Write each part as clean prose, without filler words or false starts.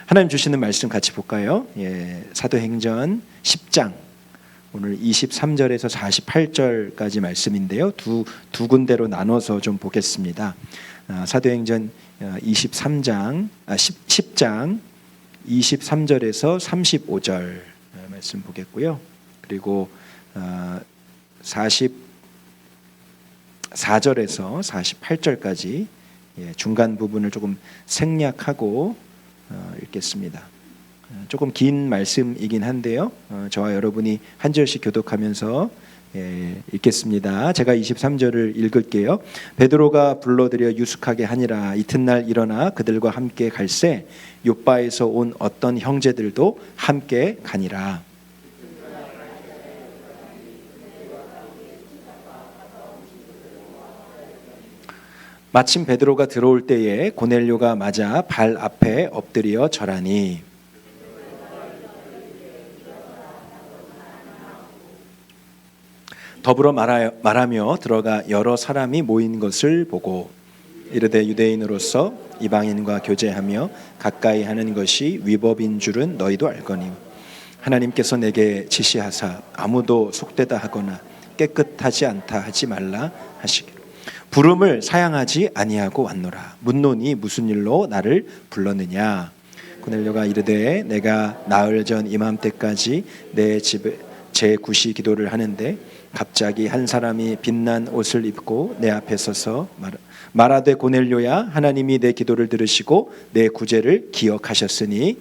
하나님 주시는 말씀 같이 볼까요? 사도행전 10장 오늘 23절에서 48절까지 말씀인데요. 두 군데로 나눠서 좀 보겠습니다. 사도행전 10장 23절에서 35절 말씀 보겠고요. 그리고 44절에서 48절까지 중간 부분을 조금 생략하고 읽겠습니다. 조금 긴 말씀이긴 한데요. 저와 여러분이 한 절씩 교독하면서 읽겠습니다. 제가 23절을 읽을게요. 베드로가 불러들여 유숙하게 하니라. 이튿날 일어나 그들과 함께 갈새 욥바에서 온 어떤 형제들도 함께 가니라. 마침 베드로가 들어올 때에 고넬료가 맞아 발 앞에 엎드려 절하니 더불어 말하며 들어가 여러 사람이 모인 것을 보고 이르되 유대인으로서 이방인과 교제하며 가까이 하는 것이 위법인 줄은 너희도 알거니 하나님께서 내게 지시하사 아무도 속되다 하거나 깨끗하지 않다 하지 말라 하시기로 부름을 사양하지 아니하고 왔노라. 묻노니 무슨 일로 나를 불렀느냐. 고넬료가 이르되 내가 나흘 전 이맘때까지 내 집에 제9시 기도를 하는데 갑자기 한 사람이 빛난 옷을 입고 내 앞에 서서 말하되 고넬료야 하나님이 내 기도를 들으시고 내 구제를 기억하셨으니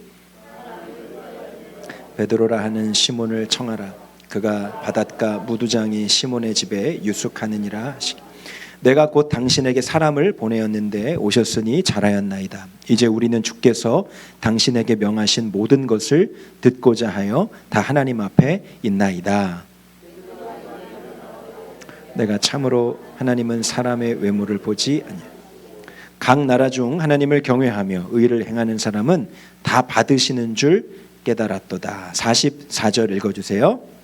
베드로라 하는 시몬을 청하라. 그가 바닷가 무두장이 시몬의 집에 유숙하느니라 하시기 내가 곧 당신에게 사람을 보내었는데 오셨으니 잘하였나이다. 이제 우리는 주께서 당신에게 명하신 모든 것을 듣고자 하여 다 하나님 앞에 있나이다. 내가 참으로 하나님은 사람의 외모를 보지 아니하니 각 나라 중 하나님을 경외하며 의를 행하는 사람은 다 받으시는 줄 깨달았도다. 44절 읽어주세요.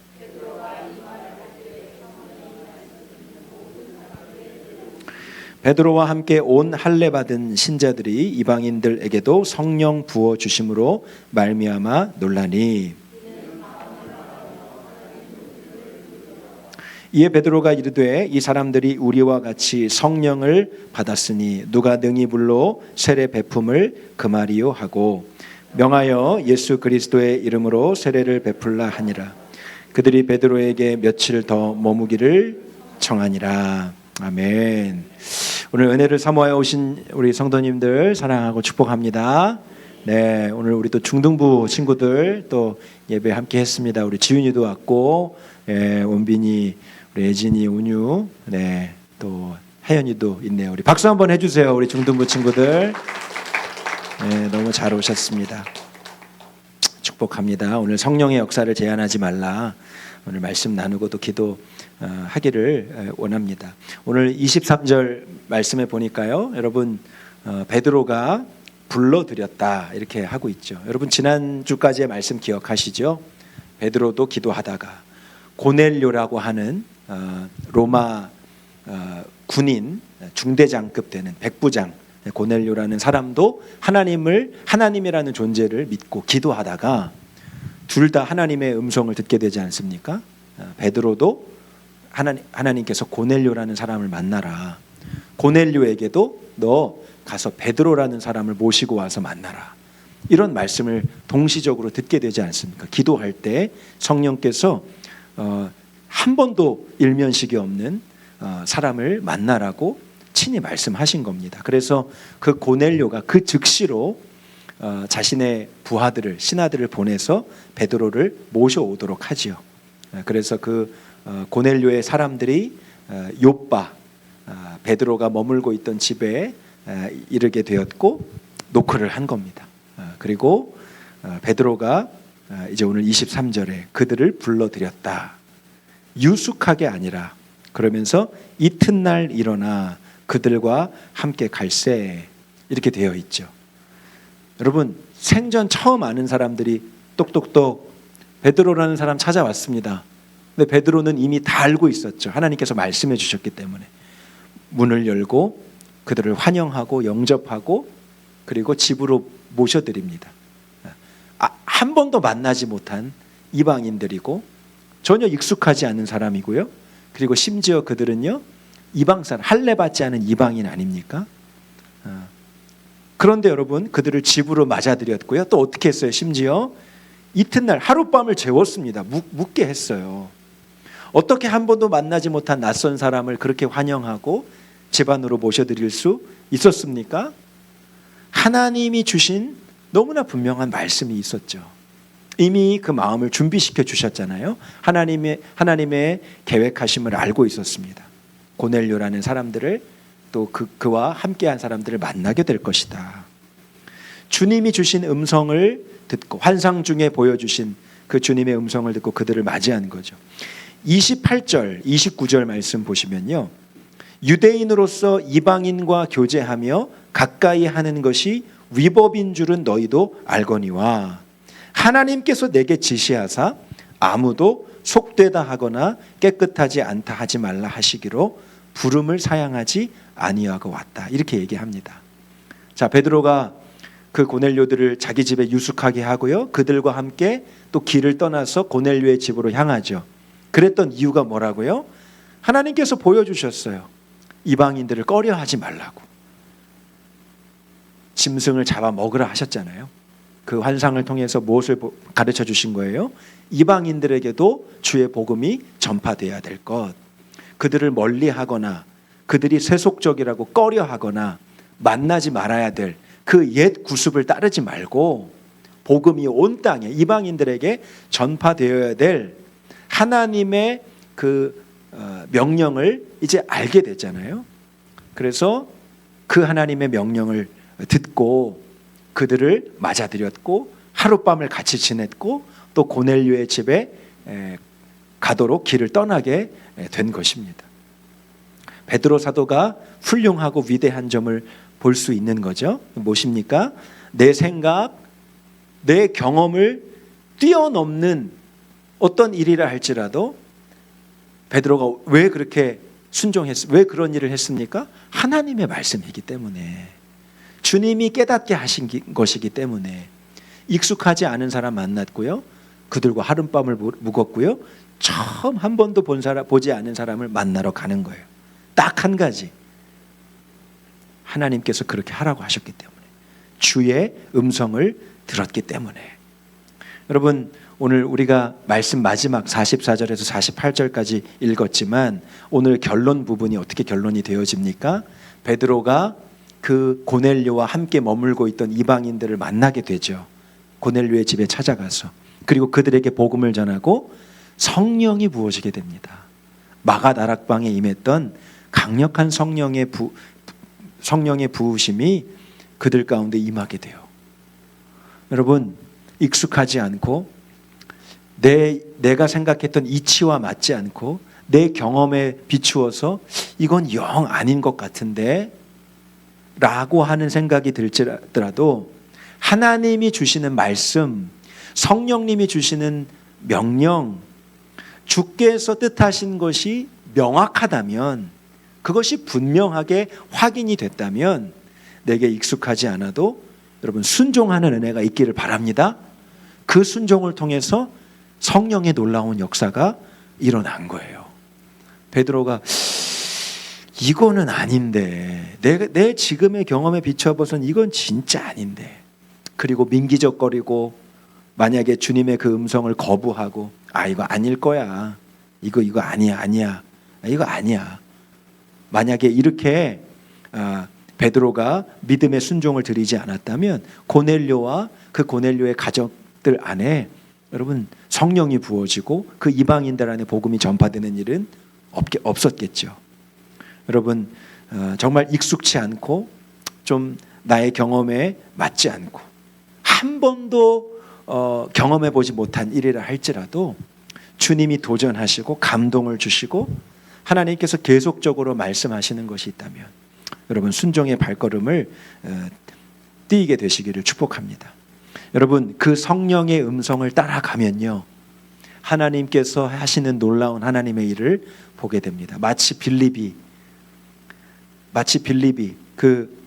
베드로와 함께 온 할례 받은 신자들이 이방인들에게도 성령 부어 주심으로 말미암아 놀라니 이에 베드로가 이르되 이 사람들이 우리와 같이 성령을 받았으니 누가 능히 불러 세례 베품을 금하리요 하고 명하여 예수 그리스도의 이름으로 세례를 베풀라 하니라. 그들이 베드로에게 며칠 더 머무기를 청하니라. 아멘. 오늘 은혜를 사모하여 오신 우리 성도님들 사랑하고 축복합니다. 네, 오늘 우리 또 중등부 친구들 또 예배 함께 했습니다. 우리 지윤이도 왔고, 원빈이, 우리 예진이, 운유, 네, 또 혜연이도 있네요. 우리 박수 한번 해주세요. 우리 중등부 친구들. 네, 너무 잘 오셨습니다. 축복합니다. 오늘 성령의 역사를 제한하지 말라. 오늘 말씀 나누고 또 기도하기를 원합니다. 오늘 23절 말씀에 보니까요, 여러분 베드로가 불러드렸다 이렇게 하고 있죠. 여러분 지난주까지의 말씀 기억하시죠? 베드로도 기도하다가 고넬료라고 하는 로마 군인 중대장급 되는 백부장 고넬료라는 사람도 하나님이라는 존재를 믿고 기도하다가 둘 다 하나님의 음성을 듣게 되지 않습니까? 베드로도 하나님께서 고넬료라는 사람을 만나라. 고넬료에게도 너 가서 베드로라는 사람을 모시고 와서 만나라. 이런 말씀을 동시적으로 듣게 되지 않습니까? 기도할 때 성령께서 한 번도 일면식이 없는 사람을 만나라고 친히 말씀하신 겁니다. 그래서 그 고넬료가 그 즉시로 자신의 부하들을 신하들을 보내서 베드로를 모셔오도록 하지요. 그래서 그 고넬료의 사람들이 욥바 베드로가 머물고 있던 집에 이르게 되었고 노크를 한 겁니다. 그리고 베드로가 이제 오늘 23절에 그들을 불러들였다. 유숙하게 아니라 그러면서 이튿날 일어나 그들과 함께 갈새 이렇게 되어 있죠. 여러분 생전 처음 아는 사람들이 똑똑똑 베드로라는 사람 찾아왔습니다. 근데 베드로는 이미 다 알고 있었죠. 하나님께서 말씀해 주셨기 때문에 문을 열고 그들을 환영하고 영접하고 그리고 집으로 모셔드립니다. 한 번도 만나지 못한 이방인들이고 전혀 익숙하지 않은 사람이고요. 그리고 심지어 그들은요, 이방 사람, 할례 받지 않은 이방인 아닙니까? 그런데 여러분, 그들을 집으로 맞아들였고요. 또 어떻게 했어요? 심지어 이튿날 하룻밤을 재웠습니다. 묵게 했어요. 어떻게 한 번도 만나지 못한 낯선 사람을 그렇게 환영하고 집 안으로 모셔드릴 수 있었습니까? 하나님이 주신 너무나 분명한 말씀이 있었죠. 이미 그 마음을 준비시켜 주셨잖아요. 하나님의 계획하심을 알고 있었습니다. 고넬료라는 사람들을 또 그와 함께한 사람들을 만나게 될 것이다. 주님이 주신 음성을 듣고 환상 중에 보여주신 그 주님의 음성을 듣고 그들을 맞이한 거죠. 28절, 29절 말씀 보시면요. 유대인으로서 이방인과 교제하며 가까이 하는 것이 위법인 줄은 너희도 알거니와 하나님께서 내게 지시하사 아무도 속되다 하거나 깨끗하지 않다 하지 말라 하시기로 부름을 사양하지 아니하고 왔다. 이렇게 얘기합니다. 자, 베드로가 그 고넬료들을 자기 집에 유숙하게 하고요. 그들과 함께 또 길을 떠나서 고넬료의 집으로 향하죠. 그랬던 이유가 뭐라고요? 하나님께서 보여주셨어요. 이방인들을 꺼려하지 말라고. 짐승을 잡아 먹으라 하셨잖아요. 그 환상을 통해서 무엇을 가르쳐 주신 거예요? 이방인들에게도 주의 복음이 전파돼야 될 것. 그들을 멀리하거나 그들이 세속적이라고 꺼려하거나 만나지 말아야 될 그 옛 구습을 따르지 말고 복음이 온 땅에 이방인들에게 전파되어야 될 하나님의 그 명령을 이제 알게 됐잖아요. 그래서 그 하나님의 명령을 듣고 그들을 맞아들였고 하룻밤을 같이 지냈고 또 고넬료의 집에 가도록 길을 떠나게 된 것입니다. 베드로 사도가 훌륭하고 위대한 점을 볼 수 있는 거죠. 무엇입니까? 내 생각, 내 경험을 뛰어넘는 어떤 일이라 할지라도 베드로가 왜 그렇게 왜 그런 일을 했습니까? 하나님의 말씀이기 때문에, 주님이 깨닫게 하신 것이기 때문에 익숙하지 않은 사람 만났고요. 그들과 하룻밤을 묵었고요. 처음 한 번도 보지 않은 사람을 만나러 가는 거예요. 딱 한 가지. 하나님께서 그렇게 하라고 하셨기 때문에, 주의 음성을 들었기 때문에. 여러분, 오늘 우리가 말씀 마지막 44절에서 48절까지 읽었지만 오늘 결론 부분이 어떻게 결론이 되어집니까? 베드로가 그 고넬료와 함께 머물고 있던 이방인들을 만나게 되죠. 고넬료의 집에 찾아가서. 그리고 그들에게 복음을 전하고 성령이 부어지게 됩니다. 마가 다락방에 임했던 강력한 성령의 부으심이 그들 가운데 임하게 돼요. 여러분, 익숙하지 않고 내가 생각했던 이치와 맞지 않고 내 경험에 비추어서 이건 영 아닌 것 같은데 라고 하는 생각이 들더라도 하나님이 주시는 말씀, 성령님이 주시는 명령, 주께서 뜻하신 것이 명확하다면, 그것이 분명하게 확인이 됐다면 내게 익숙하지 않아도 여러분 순종하는 은혜가 있기를 바랍니다. 그 순종을 통해서 성령의 놀라운 역사가 일어난 거예요. 베드로가 이거는 아닌데, 내 지금의 경험에 비춰봐서는 이건 진짜 아닌데, 그리고 민기적거리고 만약에 주님의 그 음성을 거부하고 이거 아닐 거야, 이거 아니야 이거 아니야, 만약에 이렇게 베드로가 믿음의 순종을 드리지 않았다면 고넬료와 그 고넬료의 가족들 안에 여러분 성령이 부어지고 그 이방인들 안에 복음이 전파되는 일은 없었겠죠. 여러분, 정말 익숙치 않고 좀 나의 경험에 맞지 않고 한 번도 경험해 보지 못한 일이라 할지라도 주님이 도전하시고 감동을 주시고 하나님께서 계속적으로 말씀하시는 것이 있다면 여러분 순종의 발걸음을 띄게 되시기를 축복합니다. 여러분, 그 성령의 음성을 따라가면요, 하나님께서 하시는 놀라운 하나님의 일을 보게 됩니다. 마치 빌립이 그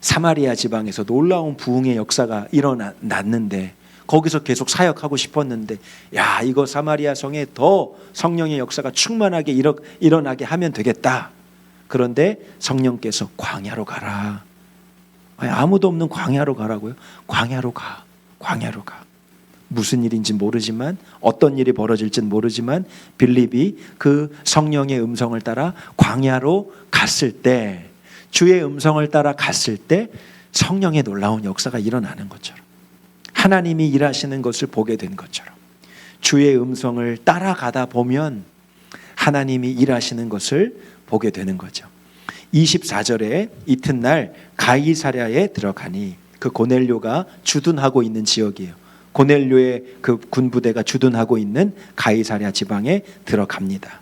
사마리아 지방에서 놀라운 부흥의 역사가 일어났는데 거기서 계속 사역하고 싶었는데, 야, 이거 사마리아 성에 더 성령의 역사가 충만하게 일어나게 하면 되겠다. 그런데 성령께서 광야로 가라. 아니, 아무도 없는 광야로 가라고요? 광야로 가. 광야로 가. 무슨 일인지 모르지만, 어떤 일이 벌어질지는 모르지만 빌립이 그 성령의 음성을 따라 광야로 갔을 때, 주의 음성을 따라 갔을 때 성령의 놀라운 역사가 일어나는 것처럼, 하나님이 일하시는 것을 보게 된 것처럼, 주의 음성을 따라가다 보면 하나님이 일하시는 것을 보게 되는 거죠. 24절에 이튿날 가이사랴에 들어가니, 그 고넬료가 주둔하고 있는 지역이에요. 고넬료의 그 군부대가 주둔하고 있는 가이사랴 지방에 들어갑니다.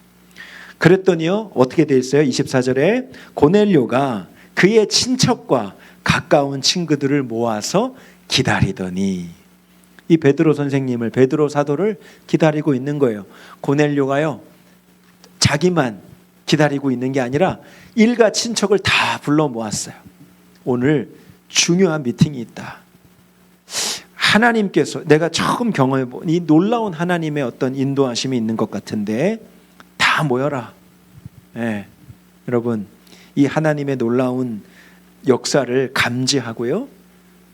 그랬더니요, 어떻게 돼 있어요? 24절에 고넬료가 그의 친척과 가까운 친구들을 모아서 기다리더니, 이 베드로 선생님을, 베드로 사도를 기다리고 있는 거예요. 고넬료가요, 자기만 기다리고 있는 게 아니라 일가 친척을 다 불러 모았어요. 오늘 중요한 미팅이 있다. 하나님께서, 내가 처음 경험해본 이 놀라운 하나님의 어떤 인도하심이 있는 것 같은데, 다 모여라. 예, 여러분, 이 하나님의 놀라운 역사를 감지하고요,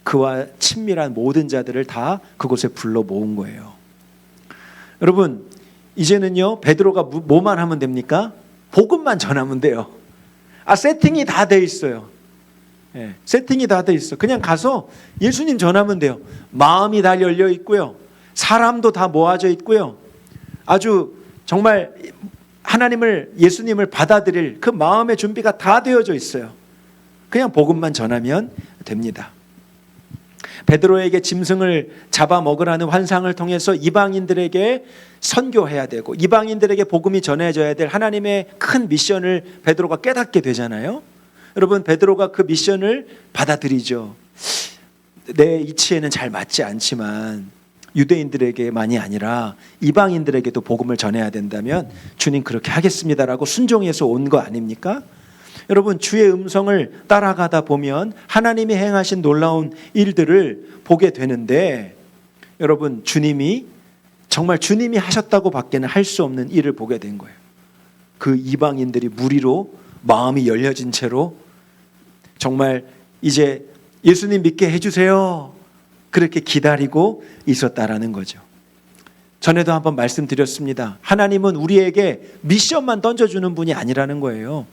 그와 친밀한 모든 자들을 다 그곳에 불러 모은 거예요. 여러분, 이제는요, 베드로가 뭐만 하면 됩니까? 복음만 전하면 돼요. 세팅이 다 돼 있어요. 예, 세팅이 다 돼 있어. 그냥 가서 예수님 전하면 돼요. 마음이 다 열려 있고요, 사람도 다 모아져 있고요, 아주 정말 하나님을, 예수님을 받아들일 그 마음의 준비가 다 되어져 있어요. 그냥 복음만 전하면 됩니다. 베드로에게 짐승을 잡아먹으라는 환상을 통해서 이방인들에게 선교해야 되고, 이방인들에게 복음이 전해져야 될 하나님의 큰 미션을 베드로가 깨닫게 되잖아요. 여러분, 베드로가 그 미션을 받아들이죠. 내 이치에는 잘 맞지 않지만 유대인들에게만이 아니라 이방인들에게도 복음을 전해야 된다면 주님 그렇게 하겠습니다라고 순종해서 온 거 아닙니까? 여러분, 주의 음성을 따라가다 보면 하나님이 행하신 놀라운 일들을 보게 되는데, 여러분, 주님이 정말 주님이 하셨다고 밖에는 할 수 없는 일을 보게 된 거예요. 그 이방인들이 무리로 마음이 열려진 채로 정말 이제 예수님 믿게 해주세요, 그렇게 기다리고 있었다라는 거죠. 전에도 한번 말씀드렸습니다. 하나님은 우리에게 미션만 던져주는 분이 아니라는 거예요.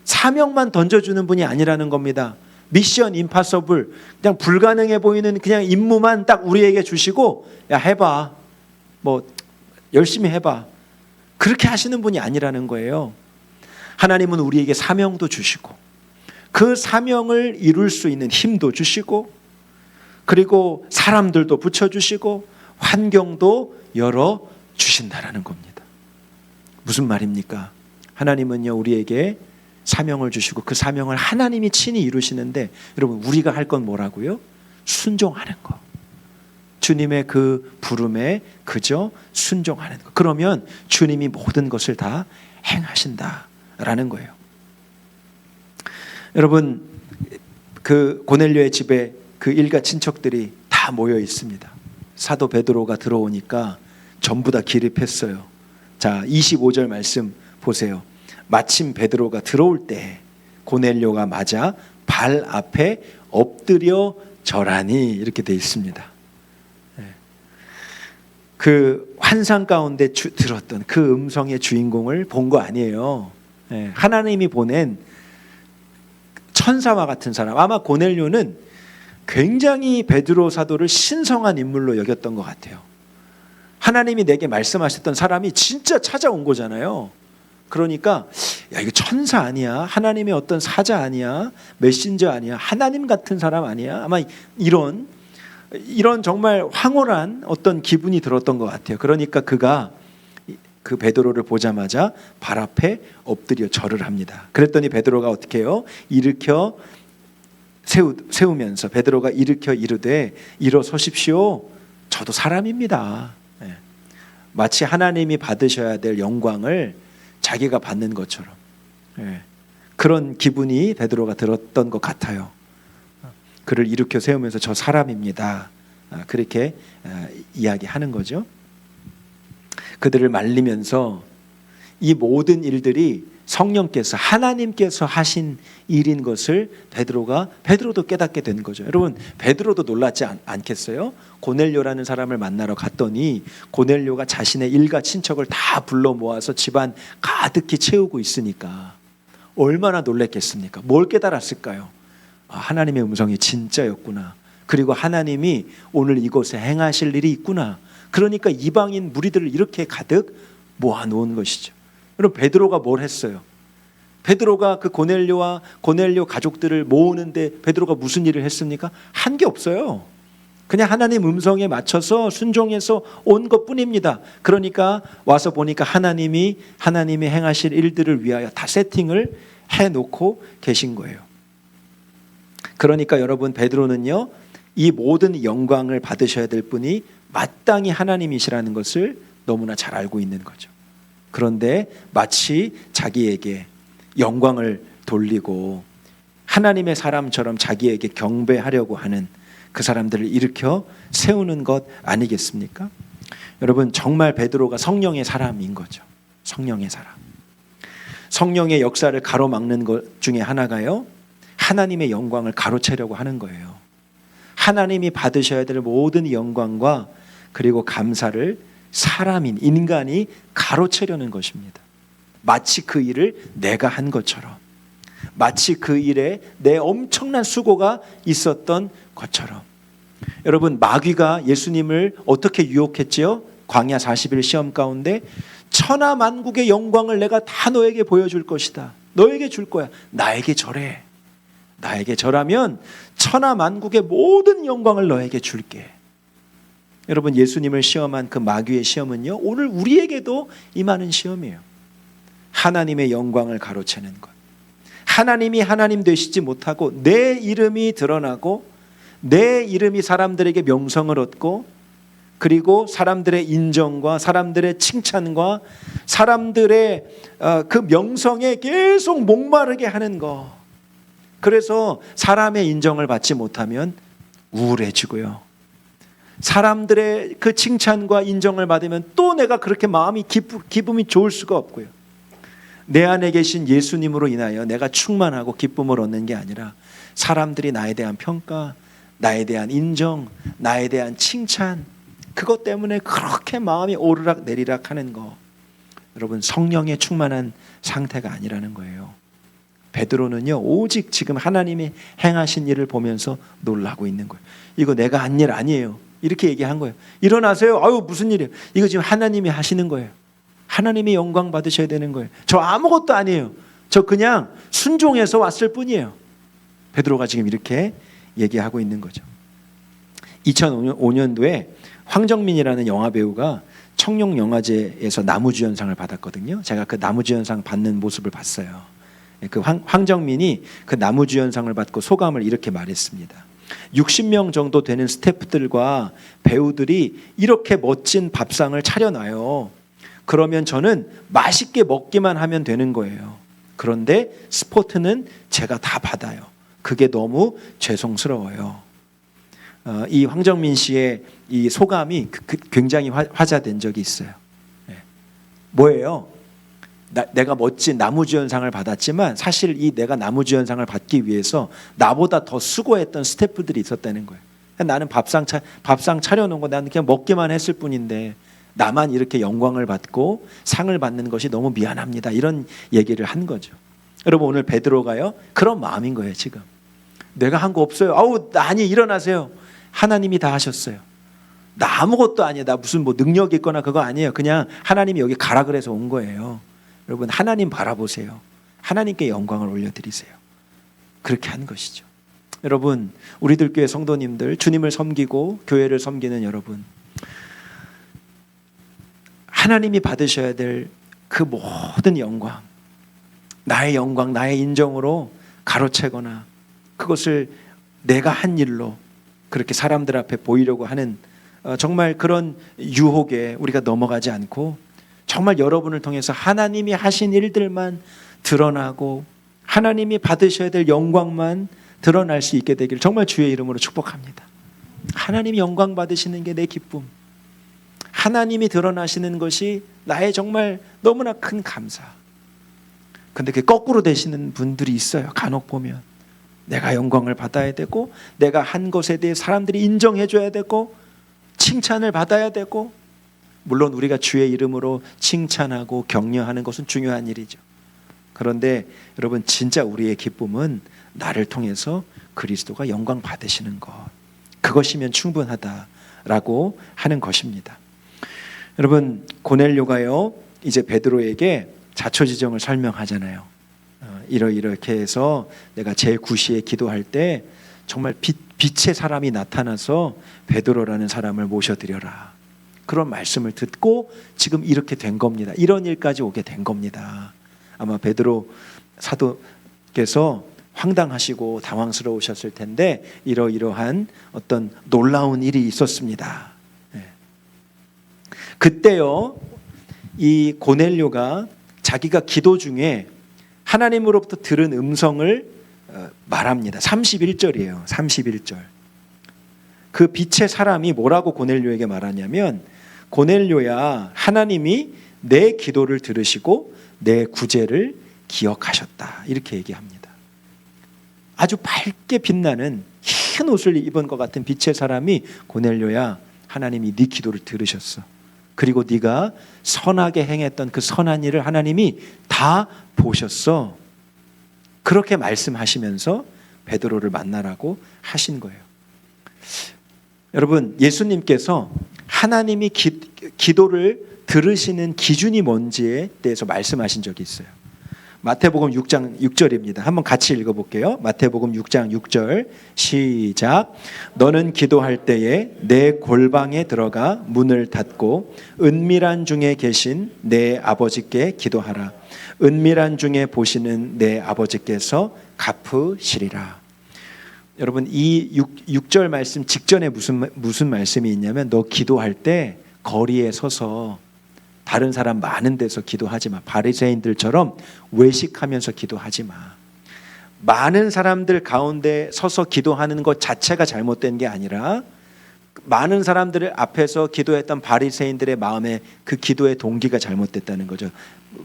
사명만 던져주는 분이 아니라는 겁니다. 미션 임파서블, 그냥 불가능해 보이는 그냥 임무만 딱 우리에게 주시고, 야, 해봐, 뭐 열심히 해봐, 그렇게 하시는 분이 아니라는 거예요. 하나님은 우리에게 사명도 주시고, 그 사명을 이룰 수 있는 힘도 주시고, 그리고 사람들도 붙여주시고, 환경도 열어주신다라는 겁니다. 무슨 말입니까? 하나님은요, 우리에게 사명을 주시고 그 사명을 하나님이 친히 이루시는데, 여러분, 우리가 할 건 뭐라고요? 순종하는 거. 주님의 그 부름에 그저 순종하는 거. 그러면 주님이 모든 것을 다 행하신다라는 거예요. 여러분, 그 고넬료의 집에 그 일가 친척들이 다 모여 있습니다. 사도 베드로가 들어오니까 전부 다 기립했어요. 자, 25절 말씀 보세요. 마침 베드로가 들어올 때 고넬료가 맞아 발 앞에 엎드려 절하니, 이렇게 돼 있습니다. 그 환상 가운데 들었던 그 음성의 주인공을 본 거 아니에요. 하나님이 보낸 천사와 같은 사람. 아마 고넬료는 굉장히 베드로 사도를 신성한 인물로 여겼던 것 같아요. 하나님이 내게 말씀하셨던 사람이 진짜 찾아온 거잖아요. 그러니까, 야, 이거 천사 아니야? 하나님의 어떤 사자 아니야? 메신저 아니야? 하나님 같은 사람 아니야? 아마 이런 정말 황홀한 어떤 기분이 들었던 것 같아요. 그러니까 그가 그 베드로를 보자마자 발 앞에 엎드려 절을 합니다. 그랬더니 베드로가 어떻게 해요? 일으켜 세우면서 베드로가 일으켜 이르되 일어서십시오. 저도 사람입니다. 마치 하나님이 받으셔야 될 영광을 자기가 받는 것처럼, 그런 기분이 베드로가 들었던 것 같아요. 그를 일으켜 세우면서 저 사람입니다, 그렇게 이야기하는 거죠. 그들을 말리면서 이 모든 일들이 성령께서 하나님께서 하신 일인 것을 베드로도 깨닫게 된 거죠. 여러분, 베드로도 놀랐지 않겠어요? 고넬료라는 사람을 만나러 갔더니 고넬료가 자신의 일가 친척을 다 불러 모아서 집안 가득히 채우고 있으니까 얼마나 놀랬겠습니까? 뭘 깨달았을까요? 하나님의 음성이 진짜였구나. 그리고 하나님이 오늘 이곳에 행하실 일이 있구나. 그러니까 이방인 무리들을 이렇게 가득 모아놓은 것이죠. 여러분, 베드로가 뭘 했어요? 베드로가 그 고넬료 가족들을 모으는데 베드로가 무슨 일을 했습니까? 한 게 없어요. 그냥 하나님 음성에 맞춰서 순종해서 온 것뿐입니다. 그러니까 와서 보니까 하나님이 행하실 일들을 위하여 다 세팅을 해놓고 계신 거예요. 그러니까 여러분, 베드로는요, 이 모든 영광을 받으셔야 될 분이 마땅히 하나님이시라는 것을 너무나 잘 알고 있는 거죠. 그런데 마치 자기에게 영광을 돌리고 하나님의 사람처럼 자기에게 경배하려고 하는 그 사람들을 일으켜 세우는 것 아니겠습니까? 여러분, 정말 베드로가 성령의 사람인 거죠. 성령의 사람. 성령의 역사를 가로막는 것 중에 하나가요, 하나님의 영광을 가로채려고 하는 거예요. 하나님이 받으셔야 될 모든 영광과 그리고 감사를 인간이 가로채려는 것입니다. 마치 그 일을 내가 한 것처럼, 마치 그 일에 내 엄청난 수고가 있었던 것처럼. 여러분, 마귀가 예수님을 어떻게 유혹했지요? 광야 40일 시험 가운데 천하 만국의 영광을 내가 다 너에게 보여줄 것이다. 너에게 줄 거야. 나에게 절해. 나에게 절하면 천하 만국의 모든 영광을 너에게 줄게. 여러분, 예수님을 시험한 그 마귀의 시험은요, 오늘 우리에게도 임하는 시험이에요. 하나님의 영광을 가로채는 것. 하나님이 하나님 되시지 못하고 내 이름이 드러나고 내 이름이 사람들에게 명성을 얻고 그리고 사람들의 인정과 사람들의 칭찬과 사람들의 그 명성에 계속 목마르게 하는 것. 그래서 사람의 인정을 받지 못하면 우울해지고요. 사람들의 그 칭찬과 인정을 받으면 또 내가 그렇게 마음이 기쁨이 좋을 수가 없고요. 내 안에 계신 예수님으로 인하여 내가 충만하고 기쁨을 얻는 게 아니라 사람들이 나에 대한 평가, 나에 대한 인정, 나에 대한 칭찬, 그것 때문에 그렇게 마음이 오르락 내리락 하는 거, 여러분, 성령에 충만한 상태가 아니라는 거예요. 베드로는요, 오직 지금 하나님이 행하신 일을 보면서 놀라고 있는 거예요. 이거 내가 한 일 아니에요. 이렇게 얘기한 거예요. 일어나세요. 아유, 무슨 일이에요? 이거 지금 하나님이 하시는 거예요. 하나님이 영광 받으셔야 되는 거예요. 저 아무것도 아니에요. 저 그냥 순종해서 왔을 뿐이에요. 베드로가 지금 이렇게 얘기하고 있는 거죠. 2005년도에 황정민이라는 영화배우가 청룡영화제에서 나무주연상을 받았거든요. 제가 그 나무주연상 받는 모습을 봤어요. 그 황정민이 그 나무주연상을 받고 소감을 이렇게 말했습니다. 60명 정도 되는 스태프들과 배우들이 이렇게 멋진 밥상을 차려놔요. 그러면 저는 맛있게 먹기만 하면 되는 거예요. 그런데 스포트는 제가 다 받아요. 그게 너무 죄송스러워요. 이 황정민 씨의 이 소감이 굉장히 화제된 적이 있어요. 뭐예요? 내가 멋진 나무주연상을 받았지만 사실 이 내가 나무주연상을 받기 위해서 나보다 더 수고했던 스태프들이 있었다는 거예요. 나는 밥상 차려놓은 거 나는 그냥 먹기만 했을 뿐인데 나만 이렇게 영광을 받고 상을 받는 것이 너무 미안합니다. 이런 얘기를 한 거죠. 여러분, 오늘 베드로가요, 그런 마음인 거예요. 지금 내가 한 거 없어요. 아니, 일어나세요. 하나님이 다 하셨어요. 나 아무것도 아니에요. 나 무슨 능력이 있거나 그거 아니에요. 그냥 하나님이 여기 가라 그래서 온 거예요. 여러분, 하나님 바라보세요. 하나님께 영광을 올려드리세요. 그렇게 한 것이죠. 여러분, 우리들 교회 성도님들, 주님을 섬기고 교회를 섬기는 여러분, 하나님이 받으셔야 될 그 모든 영광, 나의 영광, 나의 인정으로 가로채거나 그것을 내가 한 일로 그렇게 사람들 앞에 보이려고 하는 정말 그런 유혹에 우리가 넘어가지 않고 정말 여러분을 통해서 하나님이 하신 일들만 드러나고 하나님이 받으셔야 될 영광만 드러날 수 있게 되기를 정말 주의 이름으로 축복합니다. 하나님이 영광 받으시는 게 내 기쁨. 하나님이 드러나시는 것이 나의 정말 너무나 큰 감사. 근데 그게 거꾸로 되시는 분들이 있어요. 간혹 보면 내가 영광을 받아야 되고, 내가 한 것에 대해 사람들이 인정해 줘야 되고, 칭찬을 받아야 되고. 물론 우리가 주의 이름으로 칭찬하고 격려하는 것은 중요한 일이죠. 그런데 여러분, 진짜 우리의 기쁨은 나를 통해서 그리스도가 영광 받으시는 것, 그것이면 충분하다라고 하는 것입니다. 여러분, 고넬료가요 이제 베드로에게 자초지정을 설명하잖아요. 이렇게 해서 내가 제9시에 기도할 때 정말 빛의 사람이 나타나서 베드로라는 사람을 모셔드려라, 그런 말씀을 듣고 지금 이렇게 된 겁니다. 이런 일까지 오게 된 겁니다. 아마 베드로 사도께서 황당하시고 당황스러우셨을 텐데 이러이러한 어떤 놀라운 일이 있었습니다. 그때요 이 고넬료가 자기가 기도 중에 하나님으로부터 들은 음성을 말합니다. 31절이에요. 31절. 그 빛의 사람이 뭐라고 고넬료에게 말하냐면, 고넬료야, 하나님이 내 기도를 들으시고 내 구제를 기억하셨다, 이렇게 얘기합니다. 아주 밝게 빛나는 흰 옷을 입은 것 같은 빛의 사람이, 고넬료야, 하나님이 네 기도를 들으셨어. 그리고 네가 선하게 행했던 그 선한 일을 하나님이 다 보셨어. 그렇게 말씀하시면서 베드로를 만나라고 하신 거예요. 여러분, 예수님께서 하나님이 기도를 들으시는 기준이 뭔지에 대해서 말씀하신 적이 있어요. 마태복음 6장 6절입니다. 한번 같이 읽어볼게요. 마태복음 6장 6절 시작. 너는 기도할 때에 내 골방에 들어가 문을 닫고 은밀한 중에 계신 내 아버지께 기도하라. 은밀한 중에 보시는 내 아버지께서 갚으시리라. 여러분, 이 6절 말씀 직전에 무슨 말씀이 있냐면, 너 기도할 때 거리에 서서 다른 사람 많은 데서 기도하지 마. 바리새인들처럼 외식하면서 기도하지 마. 많은 사람들 가운데 서서 기도하는 것 자체가 잘못된 게 아니라, 많은 사람들 앞에서 기도했던 바리새인들의 마음에 그 기도의 동기가 잘못됐다는 거죠.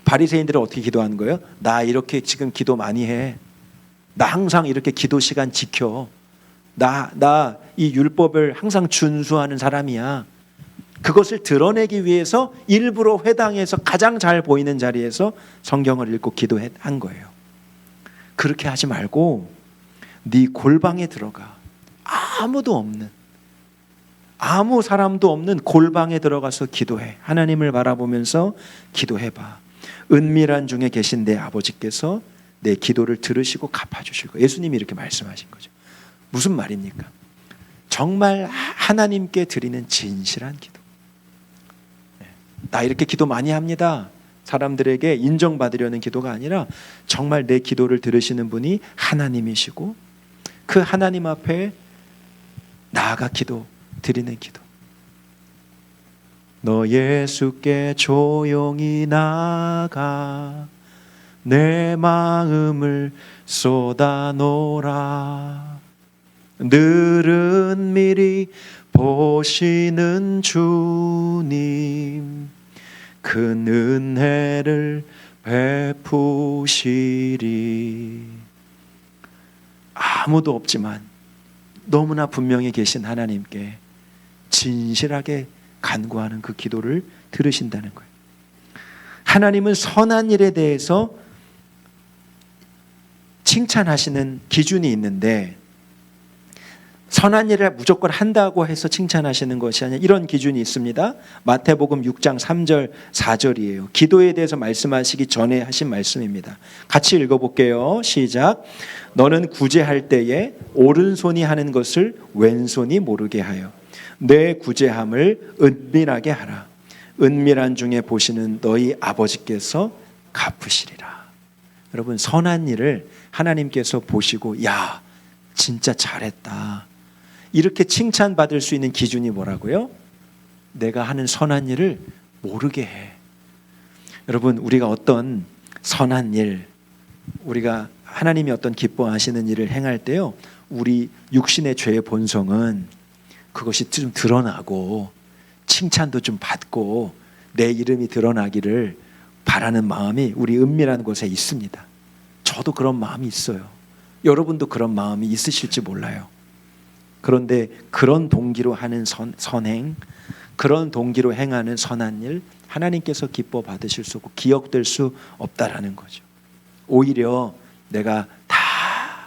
바리새인들은 어떻게 기도하는 거예요? 나 이렇게 지금 기도 많이 해. 나 항상 이렇게 기도 시간 지켜. 나 이 율법을 항상 준수하는 사람이야. 그것을 드러내기 위해서 일부러 회당에서 가장 잘 보이는 자리에서 성경을 읽고 기도한 거예요. 그렇게 하지 말고 네 골방에 들어가. 아무도 없는, 아무 사람도 없는 골방에 들어가서 기도해. 하나님을 바라보면서 기도해봐. 은밀한 중에 계신 내 아버지께서 내 기도를 들으시고 갚아주실 거예요. 예수님이 이렇게 말씀하신 거죠. 무슨 말입니까? 정말 하나님께 드리는 진실한 기도. 나 이렇게 기도 많이 합니다. 사람들에게 인정받으려는 기도가 아니라 정말 내 기도를 들으시는 분이 하나님이시고, 그 하나님 앞에 나아가 기도 드리는 기도. 너 예수께 조용히 나가 내 마음을 쏟아놓으라. 늘은 미리 보시는 주님, 그 은혜를 베푸시리. 아무도 없지만 너무나 분명히 계신 하나님께 진실하게 간구하는 그 기도를 들으신다는 거예요. 하나님은 선한 일에 대해서 칭찬하시는 기준이 있는데, 선한 일을 무조건 한다고 해서 칭찬하시는 것이 아니라 이런 기준이 있습니다. 마태복음 6장 3절 4절이에요. 기도에 대해서 말씀하시기 전에 하신 말씀입니다. 같이 읽어볼게요. 시작. 너는 구제할 때에 오른손이 하는 것을 왼손이 모르게 하여 내 구제함을 은밀하게 하라. 은밀한 중에 보시는 너희 아버지께서 갚으시리라. 여러분, 선한 일을 하나님께서 보시고, 야, 진짜 잘했다, 이렇게 칭찬받을 수 있는 기준이 뭐라고요? 내가 하는 선한 일을 모르게 해. 여러분, 우리가 어떤 선한 일, 우리가 하나님이 어떤 기뻐하시는 일을 행할 때요, 우리 육신의 죄의 본성은 그것이 좀 드러나고 칭찬도 좀 받고 내 이름이 드러나기를 바라는 마음이 우리 은밀한 곳에 있습니다. 저도 그런 마음이 있어요. 여러분도 그런 마음이 있으실지 몰라요. 그런데 그런 동기로 하는 선행, 그런 동기로 행하는 선한 일, 하나님께서 기뻐 받으실 수 없고 기억될 수 없다라는 거죠. 오히려 내가 다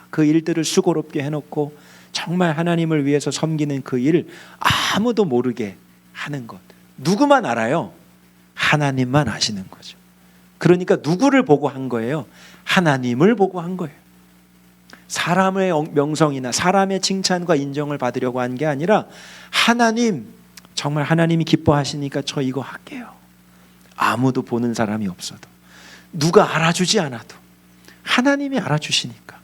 그 일들을 수고롭게 해놓고 정말 하나님을 위해서 섬기는 그 일 아무도 모르게 하는 것. 누구만 알아요? 하나님만 아시는 거죠. 그러니까 누구를 보고 한 거예요? 하나님을 보고 한 거예요. 사람의 명성이나 사람의 칭찬과 인정을 받으려고 한 게 아니라 하나님, 정말 하나님이 기뻐하시니까 저 이거 할게요. 아무도 보는 사람이 없어도, 누가 알아주지 않아도 하나님이 알아주시니까.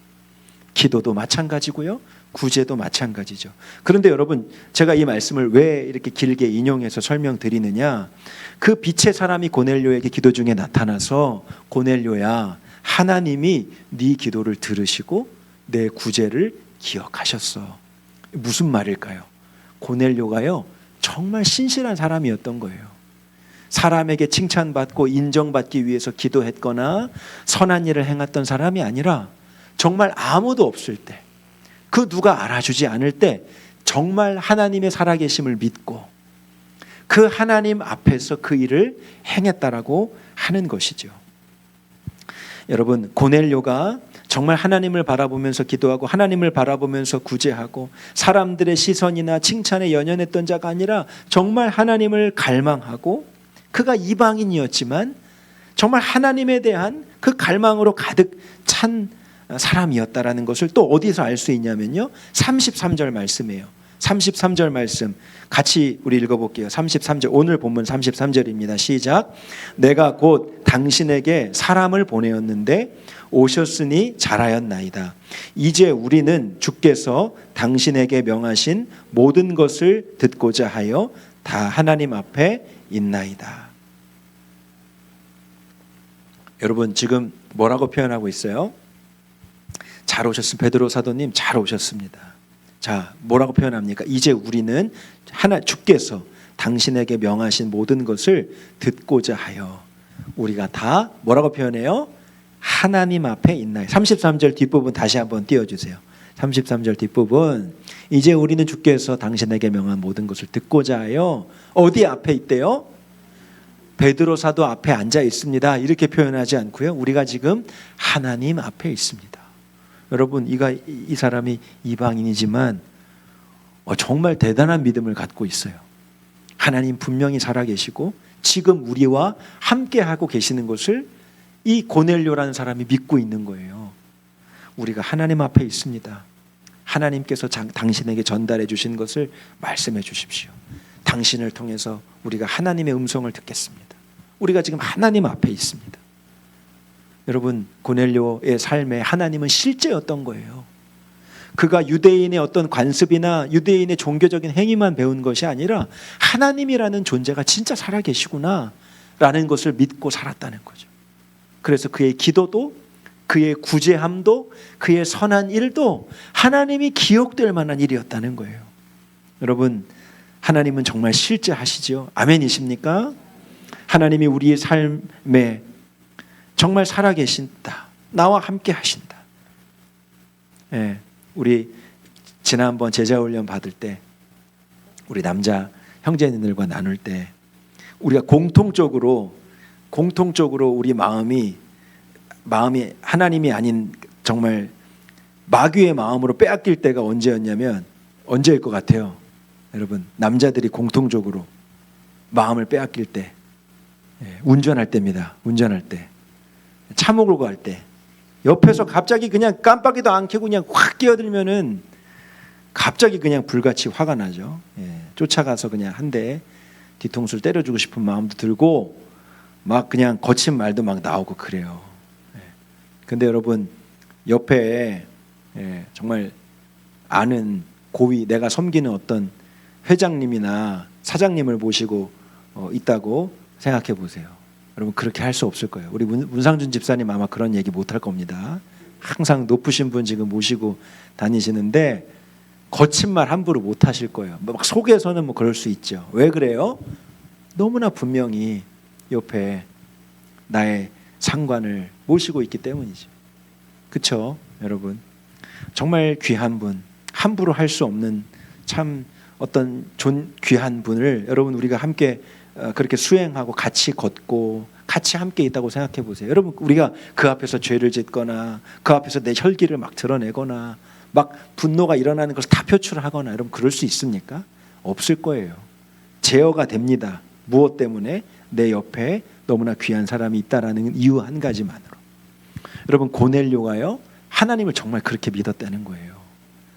기도도 마찬가지고요, 구제도 마찬가지죠. 그런데 여러분, 제가 이 말씀을 왜 이렇게 길게 인용해서 설명드리느냐, 그 빛의 사람이 고넬료에게 기도 중에 나타나서 고넬료야, 하나님이 네 기도를 들으시고 내 구제를 기억하셨어. 무슨 말일까요? 고넬료가요 정말 신실한 사람이었던 거예요. 사람에게 칭찬받고 인정받기 위해서 기도했거나 선한 일을 행했던 사람이 아니라 정말 아무도 없을 때, 그 누가 알아주지 않을 때 정말 하나님의 살아계심을 믿고 그 하나님 앞에서 그 일을 행했다라고 하는 것이죠. 여러분, 고넬료가 정말 하나님을 바라보면서 기도하고 하나님을 바라보면서 구제하고 사람들의 시선이나 칭찬에 연연했던 자가 아니라 정말 하나님을 갈망하고, 그가 이방인이었지만 정말 하나님에 대한 그 갈망으로 가득 찬 사람이었다라는 것을 또 어디서 알 수 있냐면요, 33절 말씀이에요. 33절 말씀 같이 우리 읽어볼게요. 33절, 오늘 본문 33절입니다. 시작. 내가 곧 당신에게 사람을 보내었는데 오셨으니 잘하였나이다. 이제 우리는 주께서 당신에게 명하신 모든 것을 듣고자 하여 다 하나님 앞에 있나이다. 여러분, 지금 뭐라고 표현하고 있어요? 잘 오셨습니다. 베드로 사도님 잘 오셨습니다. 자, 뭐라고 표현합니까? 이제 우리는 주께서 당신에게 명하신 모든 것을 듣고자 하여, 우리가 다 뭐라고 표현해요? 하나님 앞에 있나요? 33절 뒷부분 다시 한번 띄워주세요. 33절 뒷부분, 이제 우리는 주께서 당신에게 명한 모든 것을 듣고자 하여 어디 앞에 있대요? 베드로 사도 앞에 앉아 있습니다. 이렇게 표현하지 않고요, 우리가 지금 하나님 앞에 있습니다. 여러분, 이 사람이 이방인이지만 정말 대단한 믿음을 갖고 있어요. 하나님 분명히 살아계시고 지금 우리와 함께하고 계시는 것을 이 고넬료라는 사람이 믿고 있는 거예요. 우리가 하나님 앞에 있습니다. 하나님께서 당신에게 전달해 주신 것을 말씀해 주십시오. 당신을 통해서 우리가 하나님의 음성을 듣겠습니다. 우리가 지금 하나님 앞에 있습니다. 여러분, 고넬료의 삶에 하나님은 실제였던 거예요. 그가 유대인의 어떤 관습이나 유대인의 종교적인 행위만 배운 것이 아니라 하나님이라는 존재가 진짜 살아계시구나 라는 것을 믿고 살았다는 거죠. 그래서 그의 기도도, 그의 구제함도, 그의 선한 일도 하나님이 기억될 만한 일이었다는 거예요. 여러분, 하나님은 정말 실제하시죠? 아멘이십니까? 하나님이 우리의 삶에 정말 살아계신다, 나와 함께 하신다. 예, 우리 지난번 제자훈련 받을 때 우리 남자 형제님들과 나눌 때 우리가 공통적으로 우리 마음이 하나님이 아닌 정말 마귀의 마음으로 빼앗길 때가 언제였냐면, 언제일 것 같아요? 여러분, 남자들이 공통적으로 마음을 빼앗길 때, 운전할 때입니다. 운전할 때, 차 먹으러 갈 때, 옆에서 갑자기 그냥 깜빡이도 안 켜고 그냥 확 끼어들면은 갑자기 그냥 불같이 화가 나죠. 쫓아가서 그냥 한 대 뒤통수를 때려주고 싶은 마음도 들고 막 그냥 거친 말도 막 나오고 그래요. 근데 여러분, 옆에 정말 아는 고위, 내가 섬기는 어떤 회장님이나 사장님을 모시고 있다고 생각해 보세요. 여러분, 그렇게 할 수 없을 거예요. 우리 문상준 집사님 아마 그런 얘기 못 할 겁니다. 항상 높으신 분 지금 모시고 다니시는데 거친 말 함부로 못 하실 거예요. 막 속에서는 뭐 그럴 수 있죠. 왜 그래요? 너무나 분명히 옆에 나의 상관을 모시고 있기 때문이죠. 그렇죠, 여러분? 정말 귀한 분, 함부로 할 수 없는 참 어떤 귀한 분을 여러분 우리가 함께 그렇게 수행하고 같이 걷고 같이 함께 있다고 생각해 보세요. 여러분, 우리가 그 앞에서 죄를 짓거나 그 앞에서 내 혈기를 막 드러내거나 막 분노가 일어나는 것을 다 표출하거나 여러분 그럴 수 있습니까? 없을 거예요. 제어가 됩니다. 무엇 때문에? 내 옆에 너무나 귀한 사람이 있다라는 이유 한 가지만으로. 여러분, 고넬료가요 하나님을 정말 그렇게 믿었다는 거예요.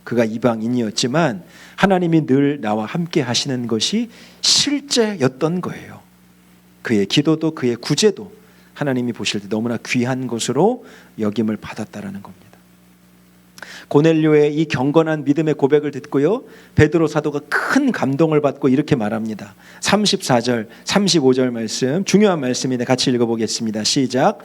그가 이방인이었지만 하나님이 늘 나와 함께 하시는 것이 실제였던 거예요. 그의 기도도 그의 구제도 하나님이 보실 때 너무나 귀한 것으로 여김을 받았다라는 겁니다. 고넬료의 이 경건한 믿음의 고백을 듣고요, 베드로 사도가 큰 감동을 받고 이렇게 말합니다. 34절 35절 말씀, 중요한 말씀인데 같이 읽어보겠습니다. 시작.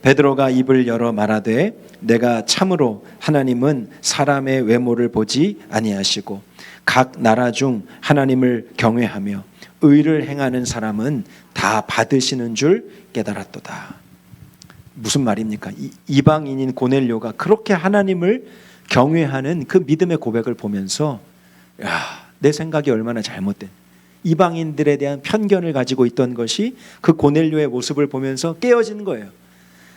베드로가 입을 열어 말하되 내가 참으로 하나님은 사람의 외모를 보지 아니하시고 각 나라 중 하나님을 경외하며 의를 행하는 사람은 다 받으시는 줄 깨달았도다. 무슨 말입니까? 이방인인 고넬료가 그렇게 하나님을 경외하는 그 믿음의 고백을 보면서 내 생각이 얼마나 잘못된, 이방인들에 대한 편견을 가지고 있던 것이 그 고넬료의 모습을 보면서 깨어진 거예요.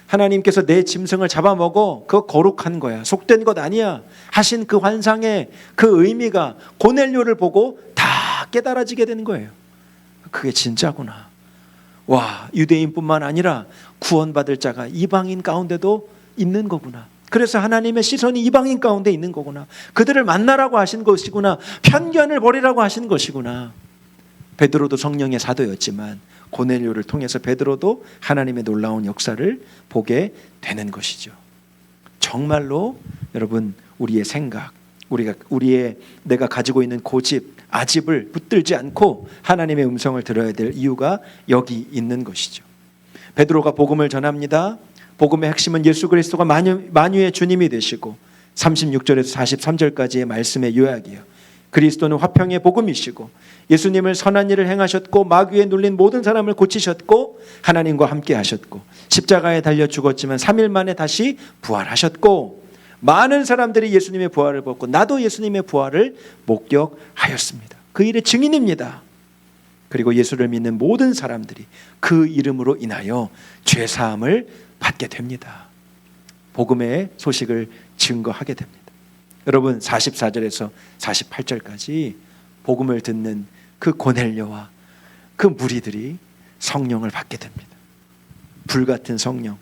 하나님께서 내 짐승을 잡아먹어, 그거 거룩한 거야, 속된 것 아니야 하신 그 환상의 그 의미가 고넬료를 보고 다 깨달아지게 되는 거예요. 그게 진짜구나. 와, 유대인뿐만 아니라 구원받을 자가 이방인 가운데도 있는 거구나. 그래서 하나님의 시선이 이방인 가운데 있는 거구나. 그들을 만나라고 하신 것이구나. 편견을 버리라고 하신 것이구나. 베드로도 성령의 사도였지만 고넬료를 통해서 베드로도 하나님의 놀라운 역사를 보게 되는 것이죠. 정말로 여러분, 우리의 생각, 내가 가지고 있는 고집, 아집을 붙들지 않고 하나님의 음성을 들어야 될 이유가 여기 있는 것이죠. 베드로가 복음을 전합니다. 복음의 핵심은 예수 그리스도가 만유의 주님이 되시고 36절에서 43절까지의 말씀의 요약이에요. 그리스도는 화평의 복음이시고 예수님을 선한 일을 행하셨고 마귀에 눌린 모든 사람을 고치셨고 하나님과 함께 하셨고 십자가에 달려 죽었지만 3일 만에 다시 부활하셨고 많은 사람들이 예수님의 부활을 보고 나도 예수님의 부활을 목격하였습니다. 그 일의 증인입니다. 그리고 예수를 믿는 모든 사람들이 그 이름으로 인하여 죄사함을 받게 됩니다. 복음의 소식을 증거하게 됩니다. 여러분, 44절에서 48절까지 복음을 듣는 그 고넬료와 그 무리들이 성령을 받게 됩니다. 불같은 성령.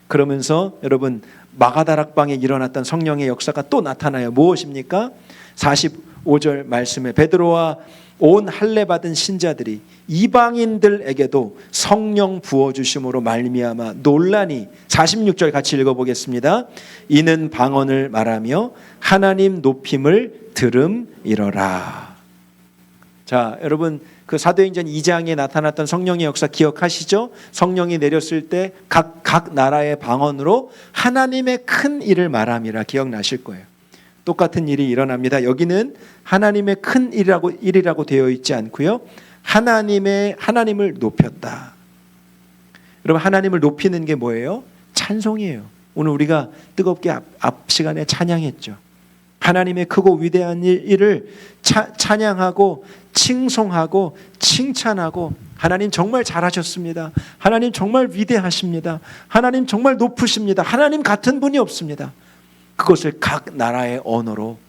그러면서 여러분, 마가다락방에 일어났던 성령의 역사가 또 나타나요. 무엇입니까? 45절 말씀에 베드로와 온 할례 받은 신자들이 이방인들에게도 성령 부어주심으로 말미암아 논란이, 46절 같이 읽어보겠습니다. 이는 방언을 말하며 하나님 높임을 들음이러라. 자, 여러분, 그 사도행전 2장에 나타났던 성령의 역사 기억하시죠? 성령이 내렸을 때 각 나라의 방언으로 하나님의 큰 일을 말함이라 기억나실 거예요. 똑같은 일이 일어납니다. 여기는 하나님의 큰 일이라고 되어 있지 않고요. 하나님을 높였다. 여러분, 하나님을 높이는 게 뭐예요? 찬송이에요. 오늘 우리가 뜨겁게 앞 시간에 찬양했죠. 하나님의 크고 위대한 일을 찬양하고 칭송하고 칭찬하고 하나님 정말 잘하셨습니다. 하나님 정말 위대하십니다. 하나님 정말 높으십니다. 하나님 같은 분이 없습니다. 그것을 각 나라의 언어로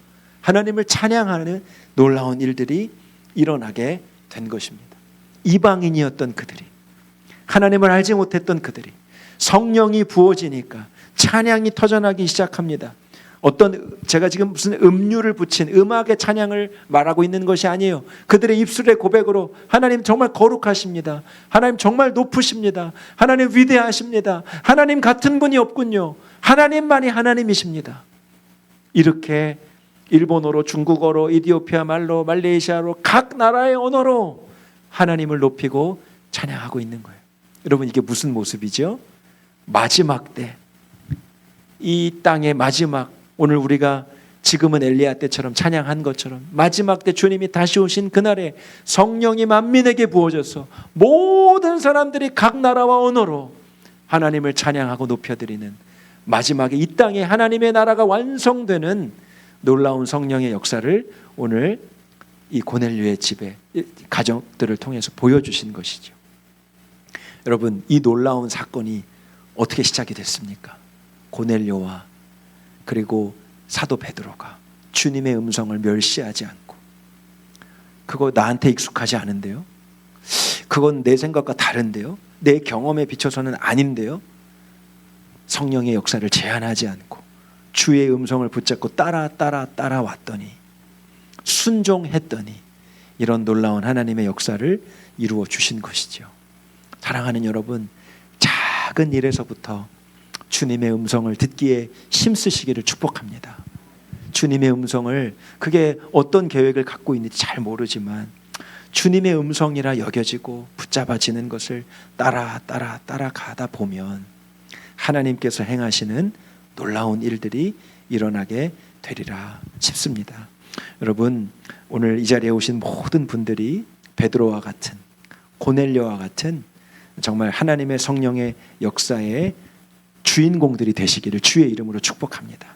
하나님을 찬양하는 놀라운 일들이 일어나게 된 것입니다. 이방인이었던 그들이, 하나님을 알지 못했던 그들이 성령이 부어지니까 찬양이 터져나기 시작합니다. 제가 지금 무슨 음류를 붙인 음악의 찬양을 말하고 있는 것이 아니에요. 그들의 입술의 고백으로 하나님 정말 거룩하십니다. 하나님 정말 높으십니다. 하나님 위대하십니다. 하나님 같은 분이 없군요. 하나님만이 하나님이십니다. 이렇게 일본어로, 중국어로, 이디오피아 말로, 말레이시아로 각 나라의 언어로 하나님을 높이고 찬양하고 있는 거예요. 여러분, 이게 무슨 모습이죠? 마지막 때, 이 땅의 마지막, 오늘 우리가 지금은 엘리야 때처럼 찬양한 것처럼 마지막 때 주님이 다시 오신 그날에 성령이 만민에게 부어져서 모든 사람들이 각 나라와 언어로 하나님을 찬양하고 높여드리는 마지막에 이 땅에 하나님의 나라가 완성되는 놀라운 성령의 역사를 오늘 이 고넬료의 집에 가정들을 통해서 보여주신 것이죠. 여러분, 이 놀라운 사건이 어떻게 시작이 됐습니까? 고넬료와 그리고 사도 베드로가 주님의 음성을 멸시하지 않고, 그거 나한테 익숙하지 않은데요, 그건 내 생각과 다른데요, 내 경험에 비춰서는 아닌데요, 성령의 역사를 제한하지 않고 주의 음성을 붙잡고 따라왔더니, 순종했더니 이런 놀라운 하나님의 역사를 이루어 주신 것이죠. 사랑하는 여러분, 작은 일에서부터 주님의 음성을 듣기에 힘쓰시기를 축복합니다. 주님의 음성을, 그게 어떤 계획을 갖고 있는지 잘 모르지만 주님의 음성이라 여겨지고 붙잡아지는 것을 따라가다 보면 하나님께서 행하시는 놀라운 일들이 일어나게 되리라 싶습니다. 여러분, 오늘 이 자리에 오신 모든 분들이 베드로와 같은, 고넬료와 같은 정말 하나님의 성령의 역사의 주인공들이 되시기를 주의 이름으로 축복합니다.